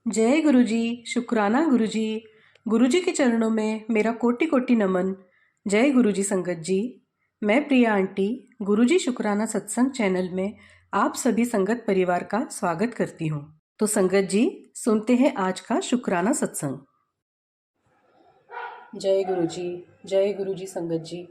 जय गुरुजी। शुक्राना गुरुजी। गुरुजी के चरणों में मेरा कोटि कोटि नमन। जय गुरुजी संगत जी। मैं प्रिया आंटी गुरुजी शुक्राना सत्संग चैनल में आप सभी संगत परिवार का स्वागत करती हूँ। तो संगत जी, सुनते हैं आज का शुक्राना सत्संग। जय गुरुजी। जय गुरुजी संगत जी।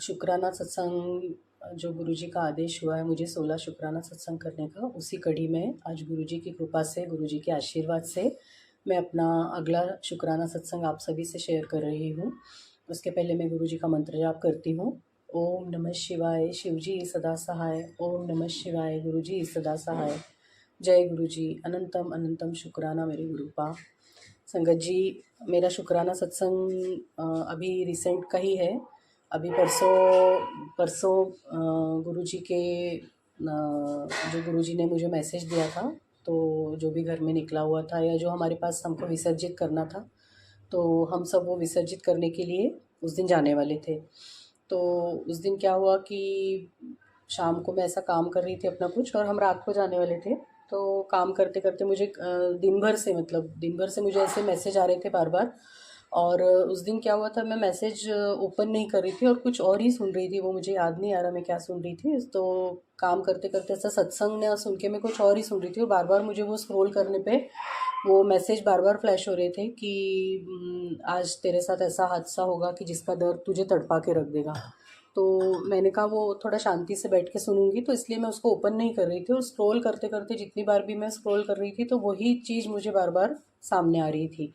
शुक्राना सत्संग जो गुरुजी का आदेश हुआ है मुझे 16 शुक्राना सत्संग करने का, उसी कड़ी में आज गुरुजी की कृपा से, गुरुजी के आशीर्वाद से मैं अपना अगला शुक्राना सत्संग आप सभी से शेयर कर रही हूँ। उसके पहले मैं गुरुजी का मंत्र जाप करती हूँ। ओम नमः शिवाय, शिवजी सदा सहाय। ओम नमः शिवाय, गुरुजी सदा सहाय। जय गुरुजी। अनंतम अनंतम शुक्राना मेरे गुरुपा। संगत जी, मेरा शुक्राना सत्संग अभी रिसेंट का ही है। अभी परसों परसों गुरुजी के जो गुरुजी ने मुझे मैसेज दिया था, तो जो भी घर में निकला हुआ था या जो हमारे पास हमको विसर्जित करना था, तो हम सब वो विसर्जित करने के लिए उस दिन जाने वाले थे। तो उस दिन क्या हुआ कि शाम को मैं ऐसा काम कर रही थी अपना कुछ, और हम रात को जाने वाले थे। तो काम करते करते मुझे दिन भर से मुझे ऐसे मैसेज आ रहे थे बार बार। और उस दिन क्या हुआ था, मैं मैसेज ओपन नहीं कर रही थी और कुछ और ही सुन रही थी। वो मुझे याद नहीं आ रहा मैं क्या सुन रही थी। तो काम करते करते ऐसा सत्संग ने सुन के मैं कुछ और ही सुन रही थी, और बार बार मुझे वो स्क्रॉल करने पे वो मैसेज बार बार फ्लैश हो रहे थे कि आज तेरे साथ ऐसा हादसा होगा कि जिसका दर्द तुझे तड़पा के रख देगा। तो मैंने कहा वो थोड़ा शांति से बैठ के सुनूंगी, तो इसलिए मैं उसको ओपन नहीं कर रही थी। और स्क्रॉल करते करते जितनी बार भी मैं स्क्रॉल कर रही थी, तो वही चीज़ मुझे बार बार सामने आ रही थी।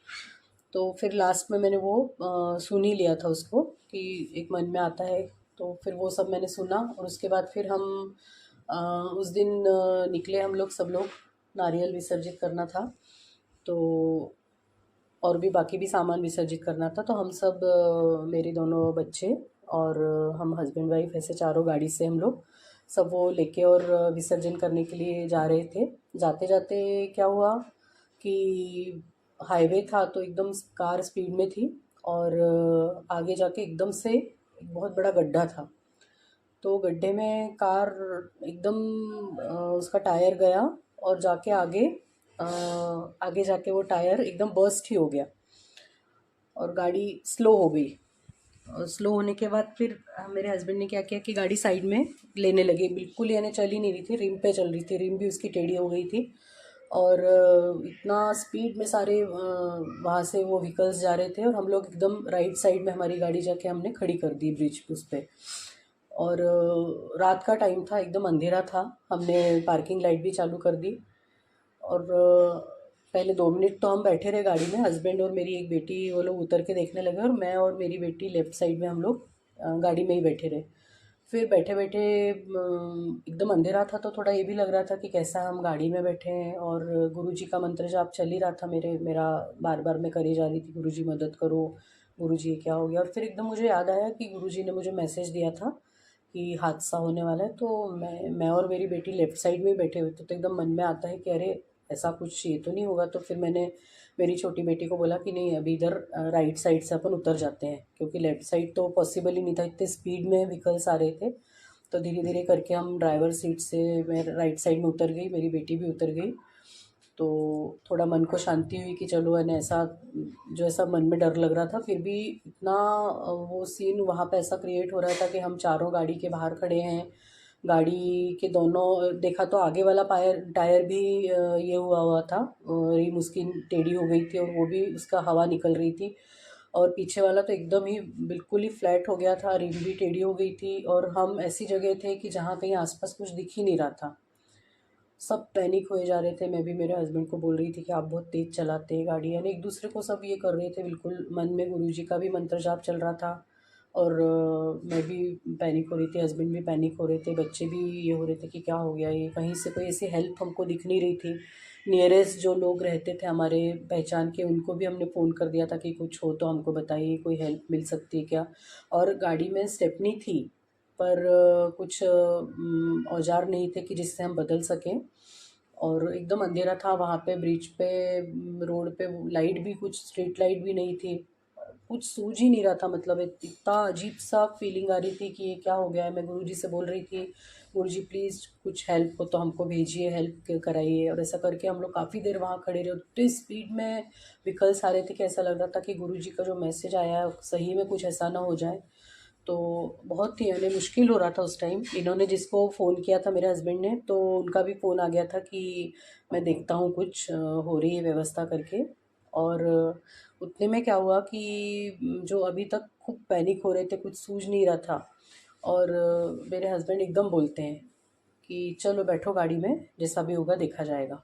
तो फिर लास्ट में मैंने वो सुन ही लिया था उसको, कि एक मन में आता है। तो फिर वो सब मैंने सुना, और उसके बाद फिर हम उस दिन निकले हम लोग, सब लोग। नारियल विसर्जित करना था, तो और भी बाकी भी सामान विसर्जित करना था। तो हम सब मेरे दोनों बच्चे और हम हस्बैंड वाइफ, ऐसे चारों गाड़ी से हम लोग सब वो लेके और विसर्जन करने के लिए जा रहे थे। जाते जाते क्या हुआ कि हाईवे था, तो एकदम कार स्पीड में थी, और आगे जाके एकदम से एक बहुत बड़ा गड्ढा था। तो गड्ढे में कार एकदम उसका टायर गया, और जाके अ, आगे जाके वो टायर एकदम बर्स्ट ही हो गया, और गाड़ी स्लो हो गई। और स्लो होने के बाद फिर मेरे हस्बैंड ने क्या किया कि गाड़ी साइड में लेने लगे। बिल्कुल यानी चल ही नहीं रही थी, रिम पे चल रही थी, रिम भी उसकी टेढ़ी हो गई थी। और इतना स्पीड में सारे वहाँ से वो व्हीकल्स जा रहे थे, और हम लोग एकदम राइट साइड में हमारी गाड़ी जाके हमने खड़ी कर दी ब्रिज उस पर। और रात का टाइम था, एकदम अंधेरा था। हमने पार्किंग लाइट भी चालू कर दी, और पहले 2 मिनट तो हम बैठे रहे गाड़ी में, हस्बैंड और मेरी एक बेटी, वो लोग उतर के देखने लगे, और मैं और मेरी बेटी लेफ़्ट साइड में हम लोग गाड़ी में ही बैठे रहे। फिर बैठे बैठे एकदम अंधेरा था, तो थोड़ा ये भी लग रहा था कि कैसा हम गाड़ी में बैठे हैं, और गुरुजी का मंत्र जाप चल ही रहा था मेरा। बार बार मैं करी जा रही थी, गुरुजी मदद करो, गुरुजी ये क्या हो गया। और फिर एकदम मुझे याद आया कि गुरुजी ने मुझे मैसेज दिया था कि हादसा होने वाला है। तो मैं और मेरी बेटी लेफ़्ट साइड में ही बैठे हुए थे। तो एकदम मन में आता है कि अरे ऐसा कुछ ये तो नहीं होगा। तो फिर मैंने मेरी छोटी बेटी को बोला कि नहीं, अभी इधर राइट साइड से अपन उतर जाते हैं, क्योंकि लेफ़्ट साइड तो पॉसिबल ही नहीं था, इतने स्पीड में व्हीकल्स आ रहे थे। तो धीरे धीरे करके हम ड्राइवर सीट से मैं राइट साइड में उतर गई, मेरी बेटी भी उतर गई। तो थोड़ा मन को शांति हुई कि चलो, है ऐसा जो ऐसा मन में डर लग रहा था, फिर भी इतना वो सीन वहाँ पे ऐसा क्रिएट हो रहा था कि हम चारों गाड़ी के बाहर खड़े हैं। गाड़ी के दोनों देखा तो आगे वाला टायर भी ये हुआ था, रिम उसकी टेढ़ी हो गई थी, और वो भी उसका हवा निकल रही थी। और पीछे वाला तो एकदम ही बिल्कुल ही फ्लैट हो गया था, रिम भी टेढ़ी हो गई थी, और हम ऐसी जगह थे कि जहाँ कहीं आसपास कुछ दिख ही नहीं रहा था। सब पैनिक हुए जा रहे थे। मैं भी मेरे हस्बैंड को बोल रही थी कि आप बहुत तेज़ चलाते हैं गाड़ी, यानी एक दूसरे को सब ये कर रहे थे। बिल्कुल मन में गुरुजी का भी मंत्र जाप चल रहा था, और मैं भी पैनिक हो रही थी, हस्बैंड भी पैनिक हो रहे थे, बच्चे भी ये हो रहे थे कि क्या हो गया ये। कहीं से कोई ऐसी हेल्प हमको दिख नहीं रही थी। नियरेस्ट जो लोग रहते थे हमारे पहचान के, उनको भी हमने फ़ोन कर दिया था कि कुछ हो तो हमको बताइए, कोई हेल्प मिल सकती है क्या। और गाड़ी में स्टेपनी थी, पर कुछ औजार नहीं थे कि जिससे हम बदल सकें। और एकदम अंधेरा था वहाँ पे ब्रिज पे, रोड पे लाइट भी, कुछ स्ट्रीट लाइट भी नहीं थी। कुछ सूझ ही नहीं रहा था, मतलब इतना अजीब सा फीलिंग आ रही थी कि ये क्या हो गया है। मैं गुरुजी से बोल रही थी, गुरुजी प्लीज़ कुछ हेल्प हो तो हमको भेजिए, हेल्प कराइए। और ऐसा करके हम लोग काफ़ी देर वहाँ खड़े रहे, उतनी स्पीड में व्हीकल्स आ रहे थे कि ऐसा लग रहा था कि गुरुजी का जो मैसेज आया है सही में कुछ ऐसा ना हो जाए। तो बहुत ही यानी मुश्किल हो रहा था उस टाइम। इन्होंने जिसको फ़ोन किया था मेरे हस्बैंड ने, तो उनका भी फ़ोन आ गया था कि मैं देखता हूँ कुछ हो रही है व्यवस्था करके। और उतने में क्या हुआ कि जो अभी तक खूब पैनिक हो रहे थे, कुछ सूझ नहीं रहा था। और मेरे हस्बैंड एकदम बोलते हैं कि चलो बैठो गाड़ी में, जैसा भी होगा देखा जाएगा।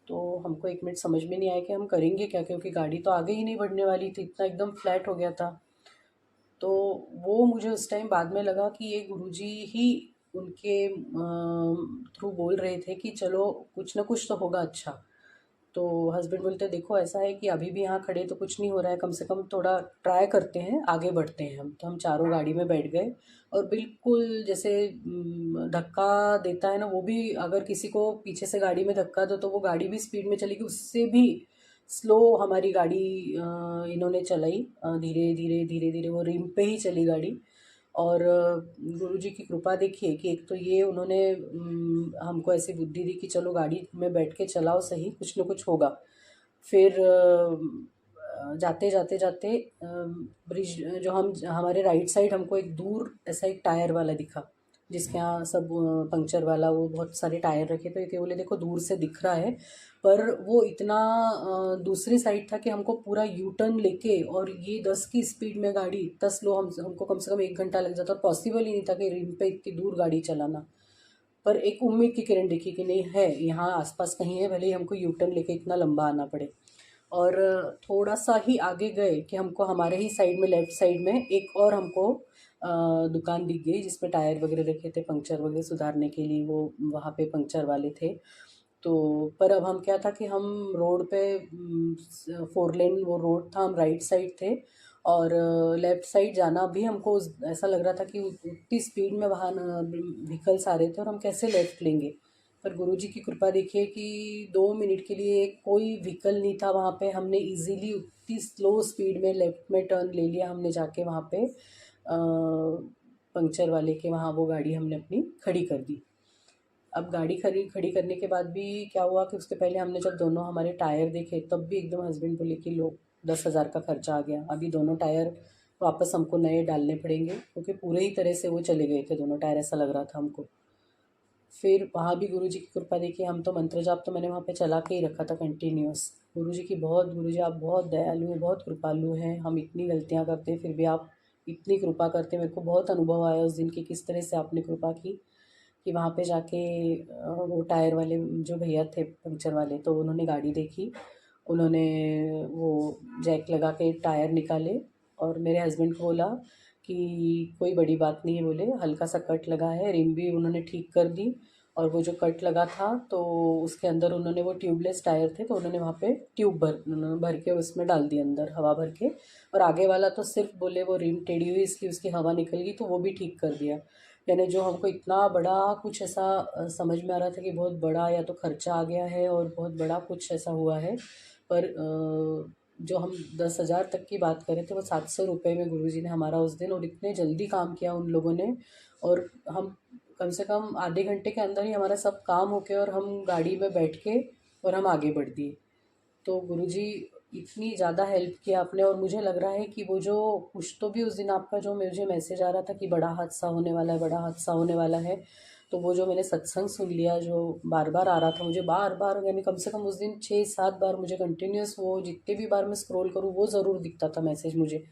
तो हमको एक मिनट समझ में नहीं आया कि हम करेंगे क्या, क्योंकि गाड़ी तो आगे ही नहीं बढ़ने वाली थी, इतना एकदम फ्लैट हो गया था। तो वो मुझे उस टाइम बाद में लगा कि ये गुरुजी ही उनके थ्रू बोल रहे थे कि चलो कुछ ना कुछ तो होगा अच्छा। तो हस्बैंड बोलते देखो ऐसा है कि अभी भी यहाँ खड़े तो कुछ नहीं हो रहा है, कम से कम थोड़ा ट्राई करते हैं, आगे बढ़ते हैं हम। तो हम चारों गाड़ी में बैठ गए और बिल्कुल जैसे धक्का देता है ना, वो भी अगर किसी को पीछे से गाड़ी में धक्का दो तो वो गाड़ी भी स्पीड में चलेगी, उससे भी स्लो हमारी गाड़ी इन्होंने चलाई। धीरे धीरे धीरे धीरे वो रिम पे ही चली गाड़ी। और गुरुजी की कृपा देखिए कि एक तो ये उन्होंने हमको ऐसी बुद्धि दी कि चलो गाड़ी में बैठ के चलाओ सही, कुछ न कुछ होगा। फिर जाते जाते जाते ब्रिज जो हम हमारे राइट साइड हमको एक दूर ऐसा एक टायर वाला दिखा, जिसके यहाँ सब पंक्चर वाला वो बहुत सारे टायर रखे थे। कि बोले देखो दूर से दिख रहा है, पर वो इतना दूसरी साइड था कि हमको पूरा यू टर्न लेके, और ये 10 की स्पीड में गाड़ी इतना स्लो, हमको कम से कम 1 घंटा लग जाता, और पॉसिबल ही नहीं था कि रिम पे इतनी दूर गाड़ी चलाना। पर एक उम्मीद की किरण दिखी कि नहीं है, यहाँ आसपास कहीं है, भले ही हमको यू टर्न लेके इतना लंबा आना पड़े। और थोड़ा सा ही आगे गए कि हमको हमारे ही साइड में, लेफ्ट साइड में एक और हमको दुकान दिख गई जिसमें टायर वगैरह रखे थे, पंक्चर वगैरह सुधारने के लिए वो वहाँ पे पंक्चर वाले थे। तो पर अब हम क्या था कि हम रोड पे 4 लेन वो रोड था, हम राइट साइड थे, और लेफ़्ट साइड जाना भी हमको ऐसा लग रहा था कि उतनी स्पीड में वाहन व्हीकल्स आ रहे थे और हम कैसे लेफ़्ट लेंगे। पर गुरुजी की कृपा देखिए कि 2 मिनट के लिए कोई व्हीकल नहीं था वहाँ पे, हमने इजीली उतनी स्लो स्पीड में लेफ़्ट में टर्न ले लिया हमने जाके वहाँ पे पंक्चर वाले के वहाँ वो गाड़ी हमने अपनी खड़ी कर दी। अब गाड़ी खड़ी खड़ी करने के बाद भी क्या हुआ कि उसके पहले हमने जब दोनों हमारे टायर देखे, तब भी एकदम हस्बैंड बोले कि लो 10,000 का खर्चा आ गया, अभी दोनों टायर वापस हमको नए डालने पड़ेंगे, क्योंकि पूरे ही तरह से वो चले गए थे दोनों टायर, ऐसा लग रहा था हमको। फिर वहाँ भी गुरुजी की कृपा देखिए, हम तो मंत्र जाप तो मैंने वहाँ पे चला के ही रखा था कंटिन्यूअस। गुरुजी की बहुत, गुरुजी आप बहुत दयालु हैं, बहुत कृपालु हैं, हम इतनी गलतियाँ करते हैं फिर भी आप इतनी कृपा करते हैं। मेरे को बहुत अनुभव आया उस दिन की, किस तरह से आपने कृपा की कि वहाँ पे जाके वो टायर वाले जो भैया थे पंक्चर वाले, तो उन्होंने गाड़ी देखी, उन्होंने वो जैक लगा के टायर निकाले और मेरे हस्बैंड को बोला कि कोई बड़ी बात नहीं है, बोले हल्का सा कट लगा है, रिम भी उन्होंने ठीक कर दी। और वो जो कट लगा था तो उसके अंदर उन्होंने, वो ट्यूबलेस टायर थे तो उन्होंने वहाँ पे ट्यूब उन्होंने भर के उसमें डाल दी अंदर, हवा भर के। और आगे वाला तो सिर्फ बोले वो रिम टेढ़ी हुई इसकी, उसकी हवा निकल गई, तो वो भी ठीक कर दिया। यानी जो हमको इतना बड़ा कुछ ऐसा समझ में आ रहा था कि बहुत बड़ा या तो खर्चा आ गया है और बहुत बड़ा कुछ ऐसा हुआ है, पर जो हम 10,000 तक की बात कर रहे थे वो 700 रुपये में गुरुजी ने हमारा उस दिन, और इतने जल्दी काम किया उन लोगों ने। और हम कम से कम आधे घंटे के अंदर ही हमारा सब काम हो गया और हम गाड़ी में बैठ के और हम आगे बढ़ दिए। तो गुरुजी इतनी ज़्यादा हेल्प किया आपने, और मुझे लग रहा है कि वो जो कुछ तो भी उस दिन आपका जो मुझे मैसेज आ रहा था कि बड़ा हादसा होने वाला है, बड़ा हादसा होने वाला है, तो वो जो मैंने सत्संग सुन लिया जो बार बार आ रहा था मुझे, बार बार, यानी कम से कम उस दिन 6-7 बार मुझे कंटिन्यूस, वो जितने भी बार मैं स्क्रॉल करूँ वो ज़रूर दिखता था मैसेज मुझे।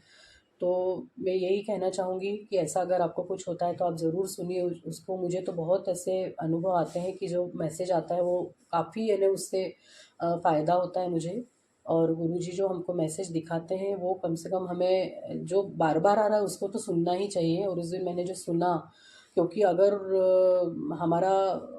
तो मैं यही कहना चाहूँगी कि ऐसा अगर आपको कुछ होता है तो आप ज़रूर सुनिए उसको। मुझे तो बहुत ऐसे अनुभव आते हैं कि जो मैसेज आता है वो काफ़ी, यानी उससे फ़ायदा होता है मुझे। और गुरुजी जो हमको मैसेज दिखाते हैं वो कम से कम हमें, जो बार बार आ रहा है उसको तो सुनना ही चाहिए। और उस दिन मैंने जो सुना क्योंकि अगर हमारा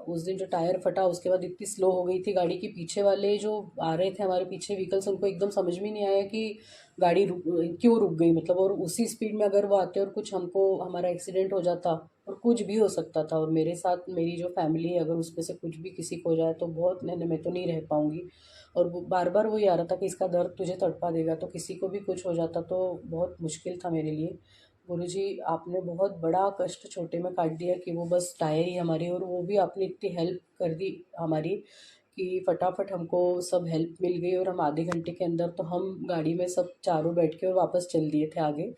उस दिन जो टायर फटा उसके बाद इतनी स्लो हो गई थी गाड़ी की, पीछे वाले जो आ रहे थे हमारे पीछे व्हीकल्स, उनको एकदम समझ में नहीं आया कि गाड़ी क्यों रुक गई, मतलब। और उसी स्पीड में अगर वो आते और कुछ हमको हमारा एक्सीडेंट हो जाता और कुछ भी हो सकता था। और मेरे साथ मेरी जो फैमिली है, अगर उसमें से कुछ भी किसी को हो जाए तो बहुत, नहीं मैं तो नहीं रह पाऊँगी। और वो बार बार वही आ रहा था कि इसका दर्द तुझे तड़पा देगा, तो किसी को भी कुछ हो जाता तो बहुत मुश्किल था मेरे लिए। गुरुजी, आपने बहुत बड़ा कष्ट छोटे में काट दिया कि वो बस टायर ही हमारी, और वो भी आपने इतनी हेल्प कर दी हमारी कि फटाफट हमको सब हेल्प मिल गई, और हम आधे घंटे के अंदर तो हम गाड़ी में सब चारों बैठ के और वापस चल दिए थे आगे।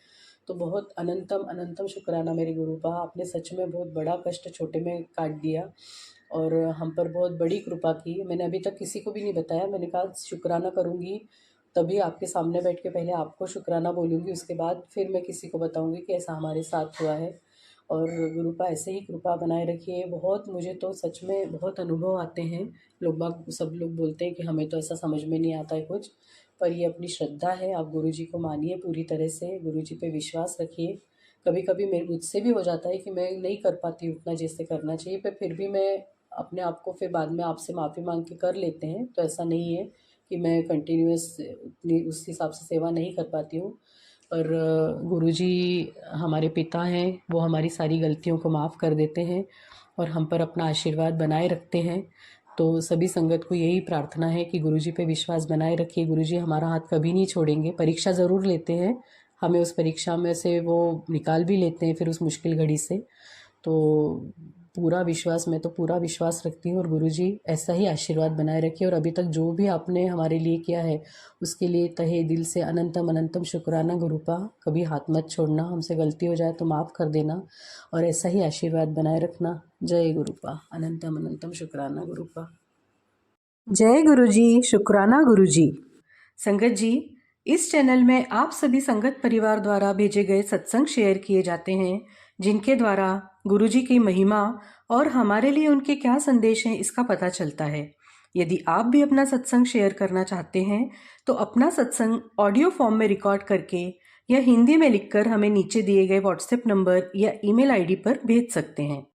तो बहुत अनंतम अनंतम शुक्राना मेरे गुरुपा, आपने सच में बहुत बड़ा कष्ट छोटे में काट दिया और हम पर बहुत बड़ी कृपा की। मैंने अभी तक किसी को भी नहीं बताया, मैंने कहा शुक्राना करूँगी तभी आपके सामने बैठ के पहले आपको शुक्राना बोलूँगी, उसके बाद फिर मैं किसी को बताऊँगी कि ऐसा हमारे साथ हुआ है। और गुरुपा ऐसे ही कृपा बनाए रखिए। बहुत, मुझे तो सच में बहुत अनुभव आते हैं। लोग बाग सब लोग बोलते हैं कि हमें तो ऐसा समझ में नहीं आता है कुछ, पर ये अपनी श्रद्धा है। आप गुरुजी को मानिए पूरी तरह से, गुरुजी पे विश्वास रखिए। कभी कभी मेरे मुझसे भी हो जाता है कि मैं नहीं कर पाती उतना जैसे करना चाहिए, पर फिर भी मैं अपने आप को फिर बाद में आपसे माफ़ी मांग के कर लेते हैं। तो ऐसा नहीं है कि मैं कंटिन्यूअस उतनी उस हिसाब से सेवा नहीं कर पाती हूँ। पर गुरुजी हमारे पिता हैं, वो हमारी सारी गलतियों को माफ़ कर देते हैं और हम पर अपना आशीर्वाद बनाए रखते हैं। तो सभी संगत को यही प्रार्थना है कि गुरुजी पे विश्वास बनाए रखिए। गुरुजी हमारा हाथ कभी नहीं छोड़ेंगे। परीक्षा ज़रूर लेते हैं, हमें उस परीक्षा में से वो निकाल भी लेते हैं फिर उस मुश्किल घड़ी से। तो पूरा विश्वास, मैं तो पूरा विश्वास रखती हूँ, और गुरुजी ऐसा ही आशीर्वाद बनाए रखिए। और अभी तक जो भी आपने हमारे लिए किया है उसके लिए तहे दिल से अनंतम अनंतम शुक्राना गुरुपा। कभी हाथ मत छोड़ना, हमसे गलती हो जाए तो माफ़ कर देना और ऐसा ही आशीर्वाद बनाए रखना। जय गुरुपा, अनंतम अनंतम शुक्राना गुरुपा। जय गुरुजी, शुक्राना गुरुजी। संगत जी, इस चैनल में आप सभी संगत परिवार द्वारा भेजे गए सत्संग शेयर किए जाते हैं, जिनके द्वारा गुरुजी की महिमा और हमारे लिए उनके क्या संदेश हैं इसका पता चलता है। यदि आप भी अपना सत्संग शेयर करना चाहते हैं तो अपना सत्संग ऑडियो फॉर्म में रिकॉर्ड करके या हिंदी में लिखकर हमें नीचे दिए गए व्हाट्सएप नंबर या ईमेल आईडी पर भेज सकते हैं।